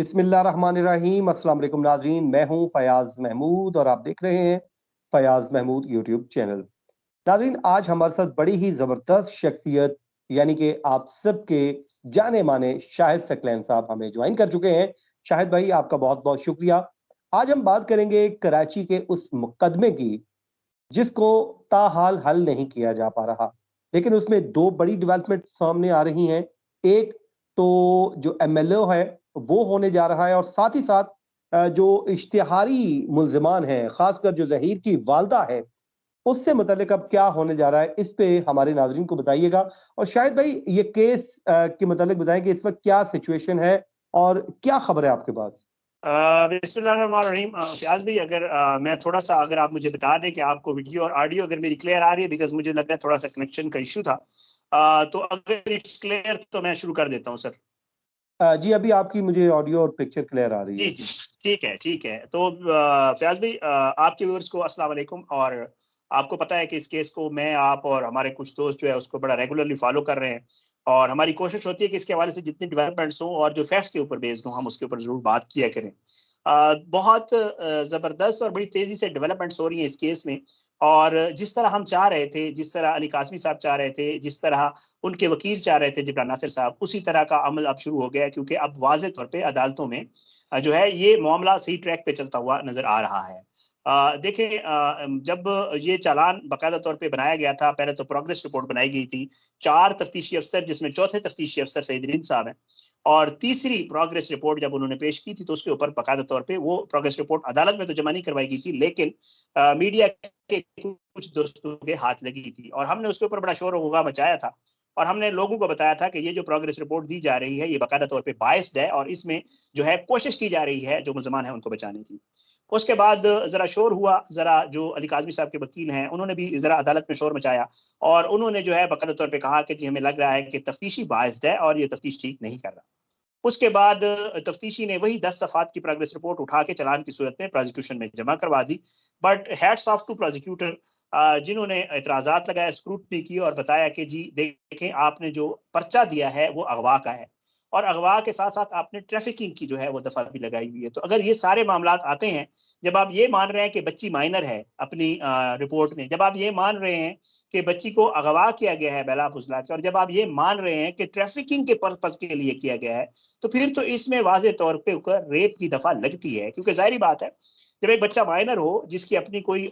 बिस्मिल्लाहिर्रहमानिर्रहीम। अस्सलाम वालेकुम नाज़रीन, मैं हूं फयाज महमूद और आप देख रहे हैं फयाज महमूद यूट्यूब चैनल। नाज़रीन, आज हमारे साथ बड़ी ही ज़बरदस्त शख्सियत यानी कि आप सबके जाने माने शाहिद सकलैन साहब हमें ज्वाइन कर चुके हैं। शाहिद भाई, आपका बहुत बहुत शुक्रिया। आज हम बात करेंगे कराची के उस मुकदमे की जिसको ताहाल हल नहीं किया जा पा रहा, लेकिन उसमें दो बड़ी डेवलपमेंट सामने आ रही हैं। एक तो जो एमएलए है वो होने जा रहा है, और साथ ही साथ जो इश्तिहारी मुल्जिमान हैं, खासकर जो जहीर की वालदा है, उससे मुतल्लिक अब क्या होने जा रहा है, इस पे हमारे नाज़रीन को बताइएगा। और शायद भाई ये केस के मुतल्लिक बताएं कि इस वक्त क्या सिचुएशन है और क्या खबर है आपके पास। बिस्मिल्लाहिर्रहमानिर्रहीम। फयाज भाई, अगर मैं थोड़ा सा, अगर आप मुझे बता दें कि आपको वीडियो और ऑडियो अगर मेरी क्लियर आ रही है, बिकॉज मुझे लग रहा है थोड़ा सा कनेक्शन का इशू था। तो अगर इट्स क्लियर तो मैं शुरू कर देता हूँ सर। जी, अभी आपकी मुझे ऑडियो और पिक्चर क्लियर आ रही जी है। जी, ठीक है ठीक है। तो फयाज भाई, आपके व्यूअर्स को अस्सलाम वालेकुम। और आपको पता है कि इस केस को मैं, आप और हमारे कुछ दोस्त जो है उसको बड़ा रेगुलरली फॉलो कर रहे हैं, और हमारी कोशिश होती है कि इसके हवाले से जितनी डेवलपमेंट्स हों और जो फैक्ट्स के ऊपर बेस्ड हों, हम उसके ऊपर जरूर बात किया करें। बहुत ज़बरदस्त और बड़ी तेज़ी से डेवलपमेंट्स हो रही हैं इस केस में। और जिस तरह हम चाह रहे थे, जिस तरह अली काज़मी साहब चाह रहे थे, जिस तरह उनके वकील चाह रहे थे जिब्रान नासिर साहब, उसी तरह का अमल अब शुरू हो गया है, क्योंकि अब वाज़ेह तौर पे अदालतों में जो है ये मामला सही ट्रैक पे चलता हुआ नज़र आ रहा है। देखें, जब ये चालान बाकायदा तौर पे बनाया गया था, पहले तो प्रोग्रेस रिपोर्ट बनाई गई थी 4 तफ्तीशी अफसर, जिसमें चौथे तफ्तीशी अफसर सईद साहब हैं, और तीसरी प्रोग्रेस रिपोर्ट जब उन्होंने पेश की थी तो उसके ऊपर बाकायदा तौर पे वो प्रोग्रेस रिपोर्ट अदालत में तो जमा नहीं करवाई गई थी, लेकिन मीडिया के कुछ दोस्तों के हाथ लगी थी, और हमने उसके ऊपर बड़ा शोर गुगा मचाया था। और हमने लोगों को बताया था कि ये जो प्रोग्रेस रिपोर्ट दी जा रही है ये बाकायदा तौर पे बायस्ड है, और इसमें जो है कोशिश की जा रही है जो मुल्ज़मान है उनको बचाने की। उसके बाद जरा शोर हुआ, जरा जो अली काज़मी साहब के वकील हैं उन्होंने भी जरा अदालत में शोर मचाया, और उन्होंने जो है बाकायदा तौर पे कहा कि जी हमें लग रहा है कि तफ्तीशी बायस्ड है और ये तफ्तीश ठीक नहीं कर रहा। उसके बाद तफ्तीशी ने वही 10 सफ़ात की प्रोग्रेस रिपोर्ट उठा के चालान की सूरत में प्रोसिक्यूशन में जमा करवा दी। But hats off to prosecutor, जिन्होंने एतराज़ात लगाए, स्क्रूटनी की और बताया कि जी देखें, आपने जो पर्चा दिया है वो अगवा का है, और अगवा के साथ साथ आपने ट्रैफिकिंग की जो है वो दफा भी लगाई हुई है। तो अगर ये सारे मामला आते हैं, जब आप ये मान रहे हैं कि बच्ची माइनर है अपनी रिपोर्ट में, जब आप ये मान रहे हैं कि बच्ची को अगवा किया गया है बेला फुसला के, और जब आप ये मान रहे हैं कि ट्रैफिकिंग के पर्पस के लिए किया गया है, तो फिर तो इसमें वाज़ेह तौर पे रेप की दफा लगती है। क्योंकि जाहिर बात है, जब एक बच्चा माइनर हो जिसकी अपनी कोई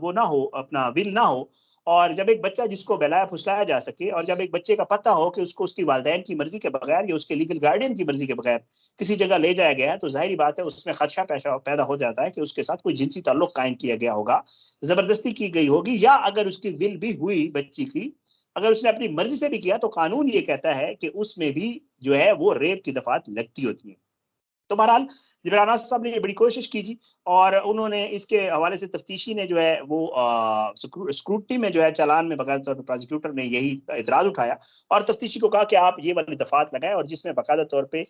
वो ना हो, अपना विल ना हो, और जब एक बच्चा जिसको बहलाया फुसलाया जा सके, और जब एक बच्चे का पता हो कि उसको उसकी वालिदैन की मर्जी के बगैर या उसके लीगल गार्डियन की मर्जी के बगैर किसी जगह ले जाया गया है, तो जाहिर बात है उसमें खदशा पैदा हो जाता है कि उसके साथ कोई जिनसी ताल्लुक कायम किया गया होगा, जबरदस्ती की गई होगी, या अगर उसकी विल भी हुई बच्ची की, अगर उसने अपनी मर्जी से भी किया, तो कानून ये कहता है कि उसमें भी जो है वो रेप की दफात लगती होती है। तो बहरहाल जिब्रान साहब ने ये बड़ी कोशिश की जी, और उन्होंने इसके हवाले से तफ्तीशी ने जो है वो स्क्रूटनी में जो है चालान में बाकायदा तौर पर प्रोसिक्यूटर ने यही इतराज उठाया, और तफ्तीशी को कहा कि आप ये वाली दफात लगाएं, और जिसमें बाकायदा तौर पे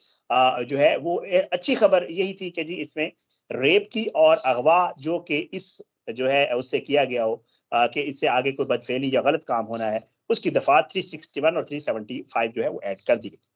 जो है वो अच्छी खबर यही थी कि जी इसमें रेप की और अगवा जो कि इस जो है उससे किया गया हो, कि इससे आगे कोई बदफेली या गलत काम होना है, उसकी दफात 361 और 375 जो है वो ऐड कर दी गई।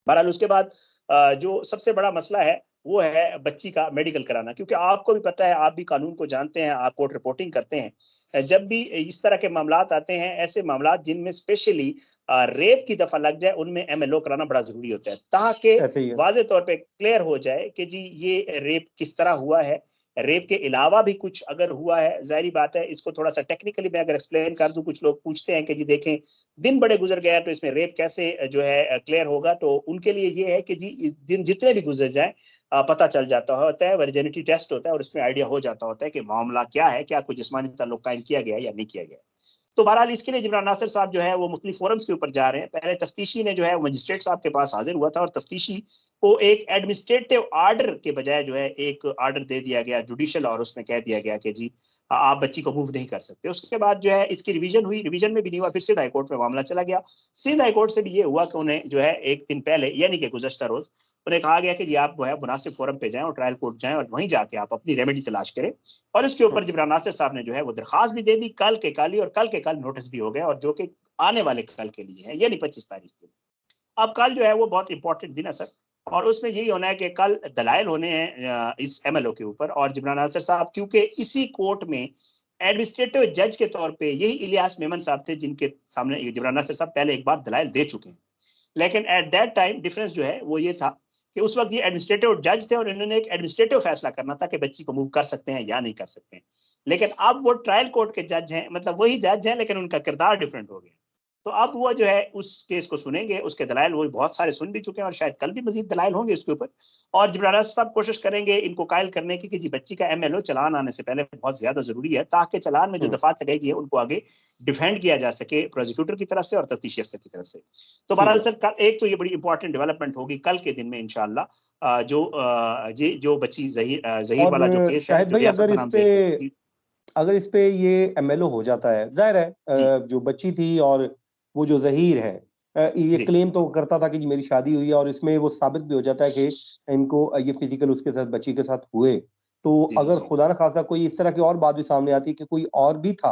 बहरहाल उसके बाद जो सबसे बड़ा मसला है वो है बच्ची का मेडिकल कराना, क्योंकि आपको भी पता है, आप भी कानून को जानते हैं, आप कोर्ट रिपोर्टिंग करते हैं, जब भी इस तरह के मामलात आते हैं, ऐसे मामलात जिनमें स्पेशली रेप की दफा लग जाए, उनमें एमएलओ कराना बड़ा जरूरी होता है, ताकि ऐसे ही है। वाज़ेह तौर पे क्लियर हो जाए कि जी ये रेप किस तरह हुआ है। रेप के अलावा भी कुछ अगर हुआ है, जाहिर बात है इसको थोड़ा सा टेक्निकली मैं अगर एक्सप्लेन कर दूं, कुछ लोग पूछते हैं कि जी देखें दिन बड़े गुजर गया तो इसमें रेप कैसे जो है क्लियर होगा, तो उनके लिए ये है कि जी दिन जितने भी गुजर जाए पता चल जाता होता है, वर्जिनिटी टेस्ट होता है, और उसमें आइडिया हो जाता होता है कि मामला क्या है, क्या कोई जिस्मानी ताल्लुक कायम किया गया या नहीं किया गया। तो बहरहाल इसके लिए जिब्रान नासिर साहब जो है वो मुख्तलिफ फोरम्स के ऊपर जा रहे हैं। पहले तफ्तीशी ने जो है मजिस्ट्रेट साहब के पास हाजिर हुआ था, और तफ्तीशी को एक एडमिनिस्ट्रेटिव आर्डर के बजाय जो है एक आर्डर दे दिया गया जुडिशल, और उसमें कह दिया गया कि जी आप बच्ची को मूव नहीं कर सकते। उसके बाद जो है इसकी रिवीजन हुई, रिवीजन में भी नहीं हुआ, फिर सीधा हाईकोर्ट में मामला चला गया। सीधा हाईकोर्ट से भी ये हुआ कि उन्हें जो है एक दिन पहले, यानी कि गुज़श्ता रोज, उन्हें कहा गया कि जी आप जो है मुनासिब फोरम पे जाएं और ट्रायल कोर्ट जाएं, और वहीं जाके आप अपनी रेमेडी तलाश करें। और इसके ऊपर जिब्रान नासिर साहब ने जो है वो दरखास्त भी दे दी, कल के कल ही, और कल के कल नोटिस भी हो गया, और जो कि आने वाले कल के लिए है, यानी 25 तारीख के। अब कल जो है वो बहुत इंपॉर्टेंट दिन है सर, और उसमें यही होना है कि कल दलाइल होने हैं इस एमएलओ के ऊपर, और जिब्रान नासिर साहब क्योंकि इसी कोर्ट में एडमिनिस्ट्रेटिव जज के तौर पे यही इलियास मेमन साहब थे जिनके सामने जिब्रान नासिर साहब पहले एक बार दलाइल दे चुके हैं। लेकिन एट दैट टाइम डिफरेंस जो है वो ये था कि उस वक्त ये एडमिनिस्ट्रेटिव जज थे और इन्होंने एक एडमिनिस्ट्रेटिव फैसला करना था कि बच्ची को मूव कर सकते हैं या नहीं कर सकते हैं। लेकिन अब वो ट्रायल कोर्ट के जज हैं, मतलब वही जज हैं लेकिन उनका किरदार डिफरेंट हो गया। तो अब वो जो है उस केस को सुनेंगे, उसके दलाइल वो बहुत सारे सुन भी चुके हैं और शायद कल भी मजीद दलाइल होंगे इसके ऊपर। और जिब्रान साहब कोशिश करेंगे इनको कायल करने की कि जी बच्ची का एमएलओ चलान आने से पहले बहुत ज्यादा जरूरी है, ताकि चलान में जो दफात लगाई है उनको आगे डिफेंड किया जा सके प्रोसिक्यूटर की तरफ से और तफ्तीशी अफसर की तरफ से। तो बहरहाल सर कल एक तो ये बड़ी इंपॉर्टेंट डेवलपमेंट होगी कल के दिन में इंशाल्लाह, जो बच्ची जहीर वाला जो और केस है शाहिद जो भाई, रियासत बनाम जहीर। अगर इस पे ये एमएलओ हो जाता है, जाहिर है जी जो बच्ची थी और वो जो जहीर है, ये जी क्लेम तो करता था कि जी मेरी शादी हुई है, और इसमें वो साबित भी हो जाता है कि इनको ये फिजिकल उसके साथ, बच्ची के साथ हुए। तो जी अगर जी खुदा न खासा कोई इस तरह की और बात भी सामने आती है कि कोई और भी था,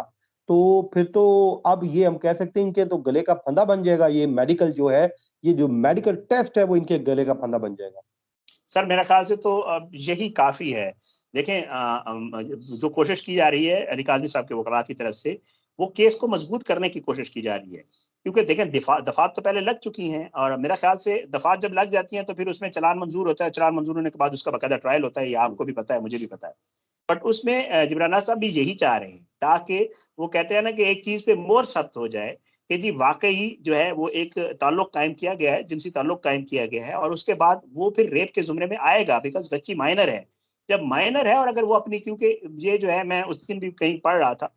तो फिर तो अब ये हम कह सकते हैं कि तो गले का फंदा बन जाएगा, ये मेडिकल जो है, ये जो मेडिकल टेस्ट है वो इनके गले का फंदा बन जाएगा। सर मेरा ख्याल से तो अब यही काफी है। देखें जो कोशिश की जा रही है अली काज़मी साहब के वकला की तरफ से, वो केस को मजबूत करने की कोशिश की जा रही है, क्योंकि देखें दफात तो पहले लग चुकी हैं और मेरा ख्याल से दफात जब लग जाती हैं तो फिर उसमें चलान मंजूर होता है, चलान मंजूर होने के बाद उसका बाकायदा ट्रायल होता है, ये आपको भी पता है मुझे भी पता है। बट उसमें जिब्राना साहब भी यही चाह रहे हैं, ताकि वो कहते हैं ना कि एक चीज पे मोर सख्त हो जाए कि जी वाकई जो है वो एक ताल्लुक कायम किया गया है, जिनसी ताल्लुक कायम किया गया है, और उसके बाद वो फिर रेप के जुमरे में आएगा, बिकॉज बच्ची माइनर है। जब माइनर है और अगर वो अपनी, क्योंकि ये जो है मैं उस दिन भी कहीं पढ़ रहा था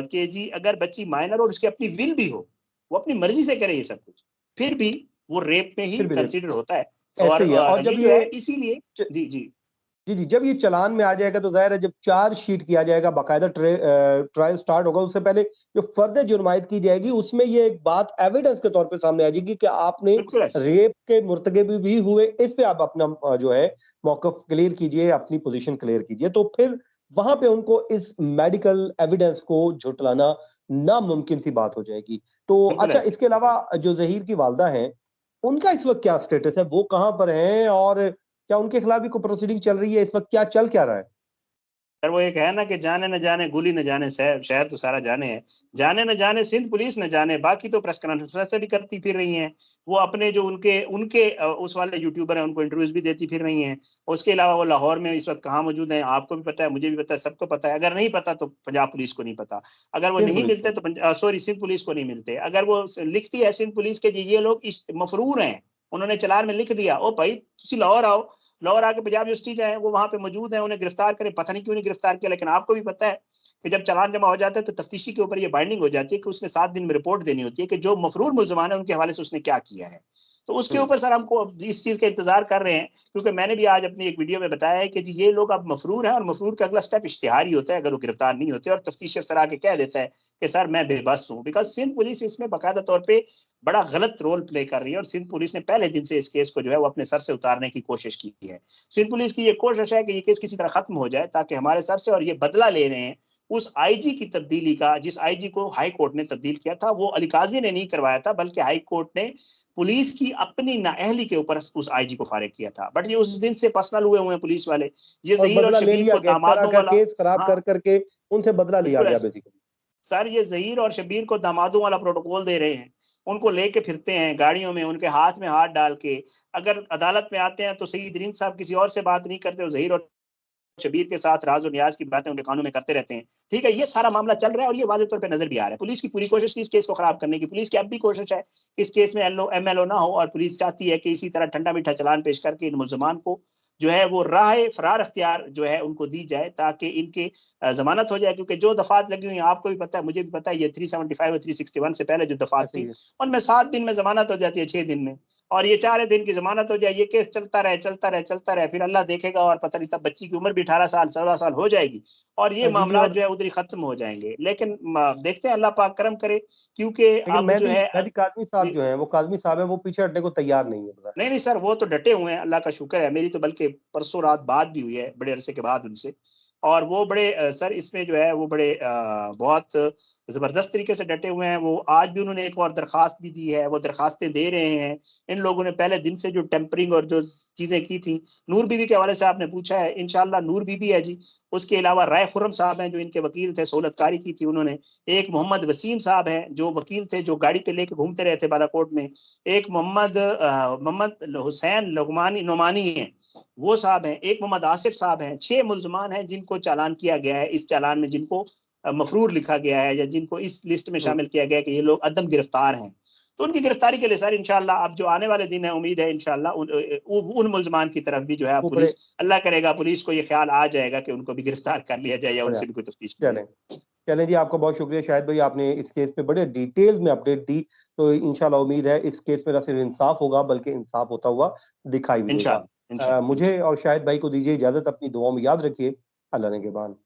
कि जी अगर बच्ची माइनर और उसकी अपनी विल भी हो, वो अपनी मर्जी से करे ये सब कुछ, फिर भी वो रेप में ही फिर भी रेप कंसिडर होता है। ऐसे और ही है। और ये जब जो ये है इसीलिए। जी जी जी, जी, जब ये चालान में आ जाएगा तो ज़ाहिर है जब चार्जशीट किया जाएगा, बाकायदा ट्रायल स्टार्ट होगा, उससे पहले जो फर्द जुर्मायत की जाएगी, उसमें ये एक बात एविडेंस के तौर पे सामने आ जाएगी कि आपने बिल्कुल ऐसे। रेप के मुर्तकिब भी हुए, इस पे आप अपना जो है मौक़िफ़ क्लियर कीजिए, अपनी पोज़ीशन क्लियर कीजिए। तो फिर वहाँ पे उनको इस मेडिकल एविडेंस को झुटलाना नामुमकिन सी बात हो जाएगी। तो बिल्कुल अच्छा, ऐसे। इसके अलावा जो ज़हीर की वालिदा हैं, उनका इस वक़्त क्या स्टेटस है? वो कहाँ पर हैं और क्या उनके खिलाफ भी कोई प्रोसीडिंग चल रही है? इस वक़्त क्या रहा है? सर वो एक है ना कि जाने न जाने गुली न जाने शहर, शहर तो सारा जाने है। जाने न जाने सिंध पुलिस न जाने, बाकी तो प्रेस कॉन्फ्रेंस से भी करती फिर रही हैं। वो अपने जो उनके उनके उस वाले यूट्यूबर हैं उनको इंटरव्यूज भी देती फिर रही हैं। उसके अलावा वो लाहौर में इस वक्त कहाँ मौजूद हैं आपको भी पता है, मुझे भी पता है, सबको पता है। अगर नहीं पता तो पंजाब पुलिस को नहीं पता। अगर वो सिंध नहीं पुलिस मिलते को। तो सॉरी सिंध पुलिस को नहीं मिलते। अगर वो लिखती है सिंध पुलिस के जी ये लोग इस मफरूर हैं, उन्होंने चलान में लिख दिया ओ भाई तुसी लाहौर आओ, लाहौर आके पंजाब यूनिवर्सिटी जाए, वो वहां पे मौजूद है, उन्हें गिरफ्तार करें। पता नहीं क्यों नहीं गिरफ्तार किया, लेकिन आपको भी पता है कि जब चालान जमा हो जाता है तो तफ्तीशी के ऊपर ये बाइंडिंग हो जाती है कि उसने 7 दिन में रिपोर्ट देनी होती है कि जो मफरूर मुल्जमान है उनके हवाले से उसने क्या किया है। तो उसके हुँ। ऊपर सर हमको इस चीज का इंतजार कर रहे हैं, क्योंकि मैंने भी आज अपनी एक वीडियो में बताया है कि जी ये लोग अब मफरूर है और मफरूर का अगला स्टेप इश्तिहारी होता है अगर वो गिरफ्तार नहीं होते, और तफ्तीशी अफसर आके कह देता है कि सर मैं बेबस हूँ। बिकॉज सिंध पुलिस इसमें बाकायदा तौर पर बड़ा गलत रोल प्ले कर रही है, और सिंध पुलिस ने पहले दिन से इस केस को जो है वो अपने सर से उतारने की कोशिश की है। सिंध पुलिस की ये कोशिश है कि ये केस किसी तरह खत्म हो जाए ताकि हमारे सर से, और ये बदला ले रहे हैं उस आईजी की तब्दीली का, जिस आईजी को हाई कोर्ट ने तब्दील किया था। वो अली काज़मी ने नहीं करवाया था, बल्कि हाई कोर्ट ने पुलिस की अपनी नाअहली के ऊपर उस आईजी को फारिग किया था। बट ये उस दिन से पर्सनल हुए हुए हैं पुलिस वाले, ये और जहीर और बदला ले शबीर लिया को गया, एक तरह दामादों का वाला। केस खराब हाँ कर के उनसे बदला लिया बिल्कुल गया ऐसे। बेसिकली। सर ये जहीर और शबीर को दामादों वाला प्रोटोकॉल दे रहे हैं, उनको लेके फिरते हैं गाड़ियों में, उनके हाथ में हाथ डाल के। अगर अदालत में आते हैं तो सईद रिंद साहब किसी और से बात नहीं करते, वो जहीर और शबीर के साथ राज और नियाज की बातें उनके कानों में करते रहते हैं। ठीक है, ये सारा मामला चल रहा है और ये वाज़ेह तौर पे नजर भी आ रहा है। पुलिस की पूरी कोशिश थी इस केस को खराब करने की, पुलिस की अब भी कोशिश है इस केस में एमएलओ ना हो, और पुलिस चाहती है कि इसी तरह ठंडा मीठा चालान पेश करके इन मुल्जमान को जो है वो राह फरार अख्तियार जो है उनको दी जाए, ताकि इनके जमानत हो जाए। क्योंकि जो दफात लगी हुई है आपको भी पता है, मुझे भी पता है, ये 375 और 361 से पहले जो दफात ऐसे ही थी है। उनमें 7 दिन में जमानत हो जाती है, 6 दिन में, और ये 4 दिन की जमानत हो जाए। ये केस चलता रहे चलता रहे चलता रहे, फिर अल्लाह देखेगा और पता नहीं तब बच्ची की उम्र भी 18 साल 14 साल हो जाएगी और ये जी, जी। मामला और जो है उधर ही खत्म हो जाएंगे। लेकिन देखते हैं, अल्लाह पाक करम करे, क्योंकि लेकिन अब जो है मेहदी काज़मी साहब जी, जो हैं, वो काज़मी साहब हैं, वो पीछे हटने को तैयार नहीं है, पता है। नहीं नहीं सर वो तो डटे हुए हैं, अल्लाह का शुक्र है। मेरी तो बल्कि परसों रात बात भी हुई है बड़े अरसे के बाद उनसे, और वो बड़े सर इसमें जो है वो बड़े बहुत जबरदस्त तरीके से डटे हुए हैं। वो आज भी उन्होंने एक और दरखास्त भी दी है, वो दरखास्तें दे रहे हैं। इन लोगों ने पहले दिन से जो टेम्परिंग और जो चीजें की थी, नूर बीबी के हवाले से आपने पूछा है, इंशाल्लाह नूर बीबी है जी। उसके अलावा राय खुर्रम साहब हैं जो इनके वकील थे, सहूलतकारी की थी उन्होंने। एक मोहम्मद वसीम साहब हैं जो वकील थे, जो गाड़ी पे लेके घूमते रहे थे बालाकोट में। एक मोहम्मद हुसैन नोमानी है, वो साहब हैं। एक मोहम्मद आसिफ साहब हैं। 6 मुल्जमान हैं जिनको चालान किया गया है। इस चालान में जिनको मफरूर लिखा गया है या जिनको इस लिस्ट में शामिल किया गया है कि ये लोग अदम गिरफ्तार हैं। तो उनकी गिरफ्तारी के लिए सर इंशाल्लाह अब जो आने वाले दिन है, उम्मीद है इंशाल्लाह उन मुल्जमान की तरफ भी जो है पुलिस, अल्लाह करेगा पुलिस को ये ख्याल आ जाएगा कि उनको भी गिरफ्तार कर लिया जाए या उनसे भी कोई तफ्तीश की जाए। चलें जी, आपका बहुत शुक्रिया शाहिद भाई, आपने इस केस पे बड़े डिटेल्स में अपडेट दी। तो इंशाल्लाह उम्मीद है इस केस में न सिर्फ इंसाफ होगा बल्कि इंसाफ होता हुआ दिखाई भी देगा। मुझे और शाहिद भाई को दीजिए इजाजत, अपनी दुआओं में याद रखिए। अल्लाह ने के बाद।